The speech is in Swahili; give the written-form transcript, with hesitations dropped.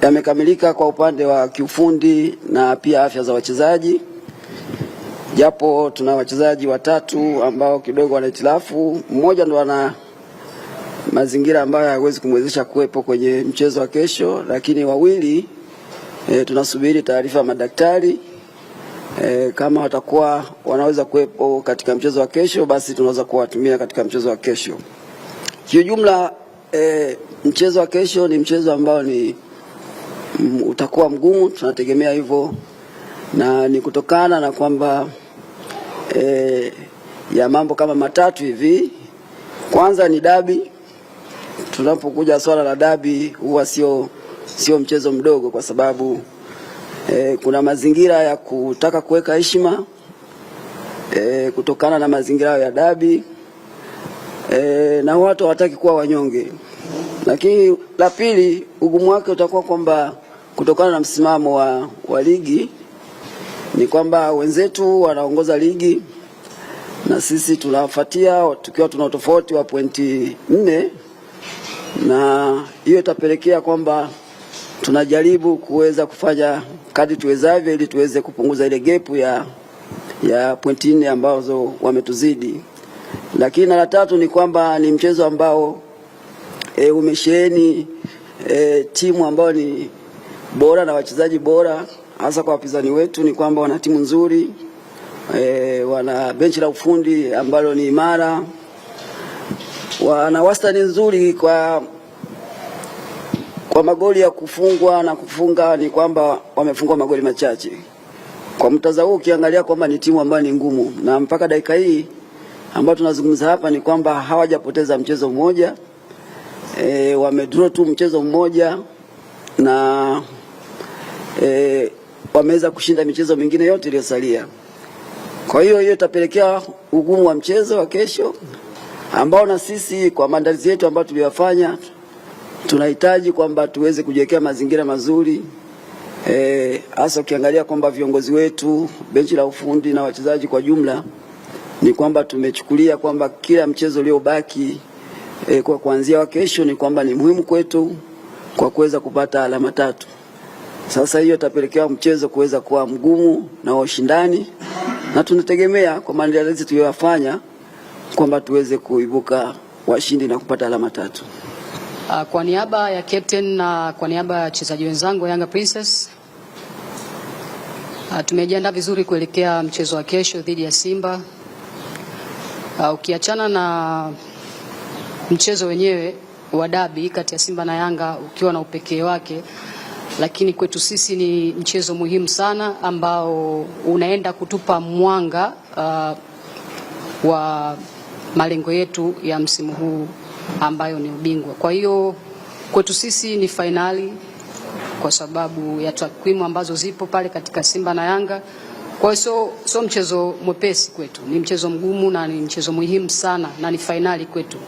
yamekamilika kwa upande wa kiufundi na pia afya za wachezaji, japo tuna wachezaji watatu ambao kidogo wana hitilafu. Mmoja ndo ana mazingira ambayo hayawezi kumwezesha kuwepo kwenye mchezo wa kesho, lakini wawili tunasubiri taarifa ya madaktari. Kama watakuwa wanaweza kuwepo katika mchezo wa kesho, basi tunaweza kuwatumia katika mchezo wa kesho. Kiujumla, mchezo wa kesho ni mchezo ambao utakuwa mgumu, tunategemea hivyo, na ni kutokana na kwamba ya mambo kama matatu hivi. Kwanza ni dabi. Tunapokuja swala la dabi huwa sio mchezo mdogo, kwa sababu kuna mazingira ya kutaka kuweka heshima kutokana na mazingira ya dabi, na watu hawataki kuwa wanyonge. Lakini la pili, ugumu wake utakuwa kwamba kutokana na msimamo wa ligi ni kwamba wenzetu wanaongoza ligi na sisi tunafuatia tukiwa tuna tofauti wa pointi 4, na hiyo itapelekea kwamba tunajaribu kuweza kufanya kadri tuwezavyo ili tuweze kupunguza ile gap ya pointi 4 ambazo wametuzidi. Lakini la tatu ni kwamba ni mchezo ambao umesheheni timu ambao ni bora na wachezaji bora, hasa kwa wapinzani wetu ni kwamba wana timu nzuri, wana benchi la ufundi ambalo ni imara, wana wastani nzuri kwa magoli ya kufungwa na kufunga, ni kwamba wamefungwa magoli machache. Kwa mtazamo huu ukiangalia kwamba ni timu ambayo ni ngumu, na mpaka dakika hii ambayo tunazungumza hapa ni kwamba hawajapoteza mchezo mmoja, wamedraw tu mchezo mmoja, na wameweza kushinda michezo mingine yote iliyosalia. Kwa hiyo itapelekea ugumu wa mchezo wa kesho, ambao na sisi kwa maandalizi yetu ambayo tuliyofanya tunahitaji kwamba tuweze kujiwekea mazingira mazuri, hasa ukiangalia kwamba viongozi wetu, benchi la ufundi na wachezaji kwa jumla, ni kwamba tumechukulia kwamba kila mchezo uliobaki kwa kuanzia wa kesho ni kwamba ni muhimu kwetu kwa kuweza kupata alama 3. Sasa hiyo itapelekea mchezo kuweza kuwa mgumu na ushindani, na tunategemea kwa maandalizi tuliyofanya kwamba tuweze kuibuka washindi na kupata alama 3. Kwa niaba ya captain na kwa niaba ya wachezaji wenzangu Yanga Princess, tumejiandaa vizuri kuelekea mchezo wa kesho dhidi ya Simba. Ukiachana na mchezo wenyewe wa dabi kati ya Simba na Yanga ukiwa na upekee wake, lakini kwetu sisi ni mchezo muhimu sana ambao unaenda kutupa mwanga wa malengo yetu ya msimu huu ambayo ni ubingwa. Kwa hiyo kwetu sisi ni finali kwa sababu ya takwimu ambazo zipo pale katika Simba na Yanga. Kwa hiyo sio mchezo mwepesi kwetu, ni mchezo mgumu na ni mchezo muhimu sana na ni finali kwetu.